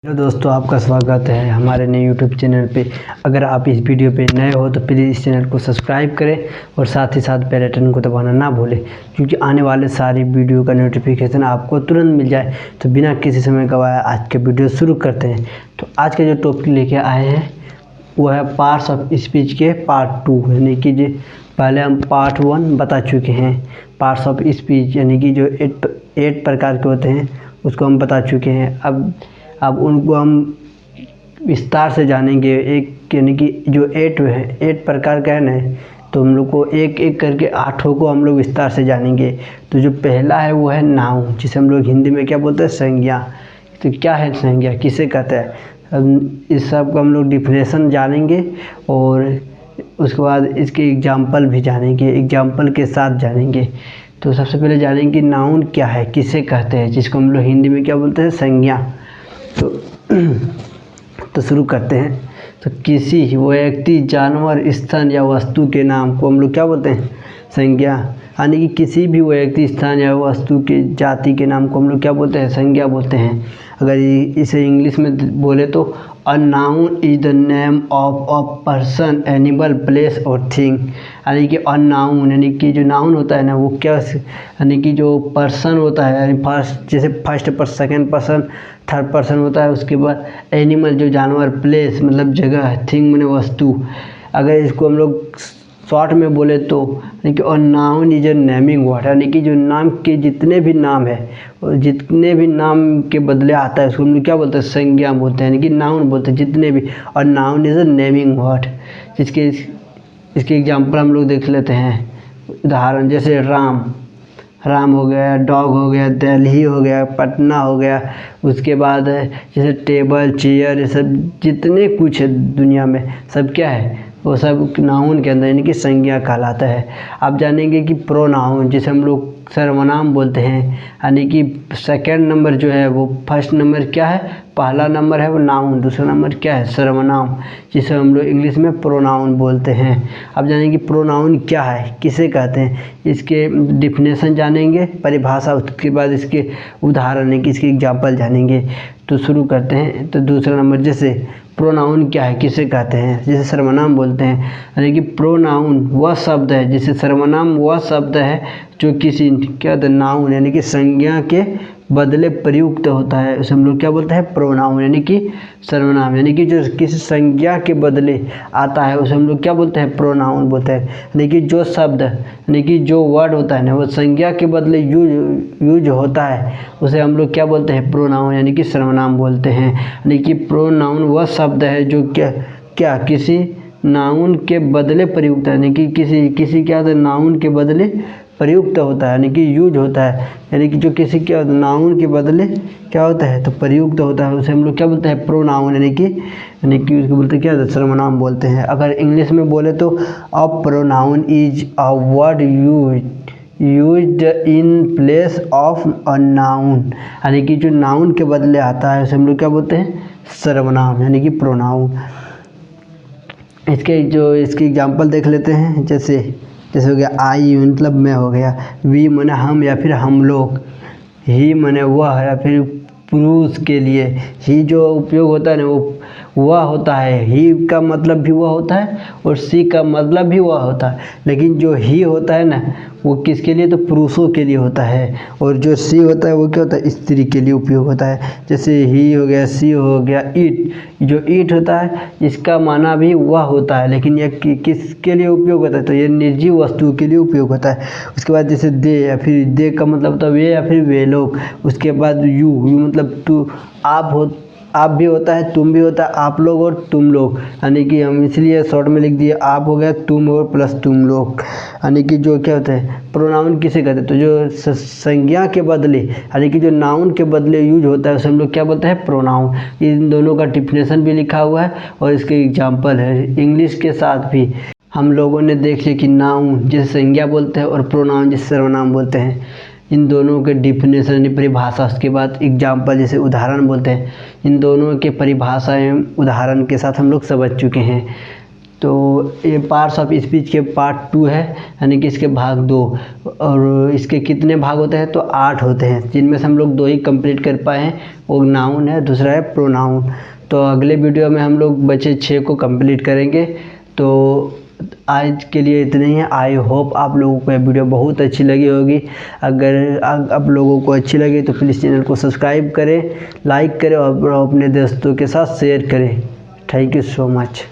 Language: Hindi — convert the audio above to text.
हेलो दोस्तों, आपका स्वागत है हमारे नए यूट्यूब चैनल पे। अगर आप इस वीडियो पे नए हो तो प्लीज़ इस चैनल को सब्सक्राइब करें और साथ ही साथ बेल आइकन को दबाना ना भूलें, क्योंकि आने वाले सारी वीडियो का नोटिफिकेशन आपको तुरंत मिल जाए। तो बिना किसी समय गवाए आज के वीडियो शुरू करते हैं। तो आज का जो टॉपिक लेके आए हैं वो है पार्ट्स ऑफ स्पीच के पार्ट 2, यानी कि जो पहले हम पार्ट 1 बता चुके हैं। पार्ट्स ऑफ स्पीच यानी कि जो 8 प्रकार के होते हैं उसको हम बता चुके हैं। अब उनको हम विस्तार से जानेंगे। एक यानी कि जो 8 प्रकार का है ना, तो हम लोग को एक एक करके 8 को हम लोग विस्तार से जानेंगे। तो जो पहला है वो है नाउन, जिसे हम लोग हिंदी में क्या बोलते हैं, संज्ञा। तो क्या है संज्ञा, किसे कहते हैं? अब इस सब का हम लोग डिफिनेशन जानेंगे और उसके बाद इसके एग्जाम्पल भी जानेंगे, एग्जाम्पल के साथ जानेंगे। तो सबसे पहले जानेंगे नाउन क्या है, किसे कहते हैं, जिसको हम लोग हिंदी में क्या बोलते हैं, संज्ञा। तो शुरू करते हैं। तो किसी व्यक्ति, जानवर, स्थान या वस्तु के नाम को हम लोग क्या बोलते हैं, संज्ञा। यानी कि किसी भी व्यक्ति, स्थान या वस्तु के जाति के नाम को हम लोग क्या बोलते हैं, संज्ञा बोलते हैं। अगर इसे इंग्लिश में बोले तो a noun is the name of a person, animal, place और थिंग। यानी कि अ नाउन यानी कि जो नाउन होता है ना, वो क्या, यानी कि जो पर्सन होता है, यानी फर्स्ट, जैसे first person, second person, third person होता है। उसके बाद एनिमल जो जानवर, प्लेस मतलब जगह, थिंग माने वस्तु। अगर इसको हम लोग शॉर्ट में बोले तो यानी कि और noun is a naming word, यानी कि जो नाम के जितने भी नाम है और जितने भी नाम के बदले आता है उसको हम लोग क्या बोलते हैं, संज्ञा बोलते हैं, यानी कि नाउन बोलते हैं जितने भी। और noun is a naming word. इसके एग्जाम्पल हम लोग देख लेते हैं। उदाहरण जैसे राम हो गया, डॉग हो गया, दिल्ली हो गया, पटना हो गया। उसके बाद जैसे टेबल, चेयर, ये सब जितने कुछ है दुनिया में, सब क्या है, वो सब नाउन के अंदर यानी कि संज्ञा कहलाता है। आप जानेंगे कि प्रोनाउन, जिसे हम लोग सर्वनाम बोलते हैं, यानी कि सेकंड नंबर जो है वो फर्स्ट नंबर क्या है, पहला नंबर है वो नाउन, दूसरा नंबर क्या है, सर्वनाम, जिसे हम लोग इंग्लिश में प्रोनाउन बोलते हैं। अब जानेंगे प्रोनाउन क्या है, किसे कहते हैं, इसके डिफिनेशन जानेंगे, परिभाषा, उसके बाद इसके उदाहरण है कि इसके एग्जाम्पल जानेंगे। तो शुरू करते हैं। तो दूसरा नंबर, जैसे प्रोनाउन क्या है, किसे कहते हैं, जिसे सर्वनाम बोलते हैं। यानी कि प्रोनाउन वह शब्द है, जिसे सर्वनाम वह शब्द है जो किसी क्या होता है, नाउन यानी कि संज्ञा के बदले प्रयुक्त होता है, उसे हम लोग क्या बोलते हैं, प्रोनाउन यानी कि सर्वनाम। यानी कि जो किसी संज्ञा के बदले आता है उसे हम लोग क्या बोलते हैं, प्रोनाउन बोलते हैं। यानी कि जो शब्द, यानी कि जो वर्ड होता है ना, वो संज्ञा के बदले यूज होता है, उसे हम लोग क्या बोलते हैं, प्रोनाउन यानी कि सर्वनाम बोलते हैं। यानी कि प्रोनाउन वह शब्द है जो क्या किसी नाउन के बदले प्रयुक्त है, यानी कि किसी क्या होता है, नाउन के बदले प्रयुक्त होता है, यानी कि यूज होता है। यानी कि जो किसी क्या नाउन के बदले क्या होता है, तो प्रयुक्त होता है, उसे हम लोग क्या बोलते हैं, प्रोनाउन यानी कि उसको बोलते हैं क्या, सर्वनाम बोलते हैं। अगर इंग्लिश में बोले तो a pronoun is a word used in place of a noun, यानी कि जो नाउन के बदले आता है उसे हम लोग क्या बोलते हैं, सर्वनाम यानी कि प्रोनाउन। इसके एग्जाम्पल देख लेते हैं। जैसे हो गया आई मतलब मैं हो गया, वी माने हम या फिर हम लोग, ही माने वह या फिर पुरुष के लिए ही जो उपयोग होता है ना, वो वह होता है, ही का मतलब भी वह होता है और सी का मतलब भी वह होता है। लेकिन जो ही होता है ना, वो किसके लिए, तो पुरुषों के लिए होता है। और जो सी होता है वो क्या होता है, स्त्री के लिए उपयोग होता है। जैसे ही हो गया, सी हो गया, ईट, जो ईट होता है इसका माना भी वह होता है, लेकिन यह किसके लिए उपयोग होता है, तो ये निर्जीव वस्तु के लिए उपयोग होता है। उसके बाद जैसे दे, या फिर दे का मतलब होता है वे या फिर वे लोग। उसके बाद यू मतलब तू, आप भी होता है, तुम भी होता है, आप लोग और तुम लोग, यानी कि हम इसलिए शॉर्ट में लिख दिए आप हो गया, तुम और प्लस तुम लोग। यानी कि जो क्या होता है, प्रोनाउन किसे कहते हैं, तो जो संज्ञा के बदले यानी कि जो नाउन के बदले यूज होता है उसे हम लोग क्या बोलते हैं, प्रोनाउन। इन दोनों का डिफिनेशन भी लिखा हुआ है और इसके एग्जाम्पल है इंग्लिश के साथ भी। हम लोगों ने देख लिया कि नाउन जिसे संज्ञा बोलते हैं और प्रोनाउन जिसे सर्वनाम बोलते हैं, इन दोनों के डिफिनेशन यानी परिभाषा, उसके बाद एग्जाम्पल जैसे उदाहरण बोलते हैं, इन दोनों के परिभाषा एवं उदाहरण के साथ हम लोग समझ चुके हैं। तो ये पार्ट्स ऑफ स्पीच के पार्ट 2 है, यानी कि इसके भाग 2। और इसके कितने भाग होते हैं? तो 8 होते हैं, जिनमें से हम लोग 2 ही कंप्लीट कर पाए हैं। वो नाउन है, दूसरा है प्रोनाउन। तो अगले वीडियो में हम लोग बचे 6 को कंप्लीट करेंगे। तो आज के लिए इतने ही है। आई होप आप लोगों को यह वीडियो बहुत अच्छी लगी होगी। अगर आप लोगों को अच्छी लगी तो प्लीज़ चैनल को सब्सक्राइब करें, लाइक करें और अपने दोस्तों के साथ शेयर करें। Thank you so much.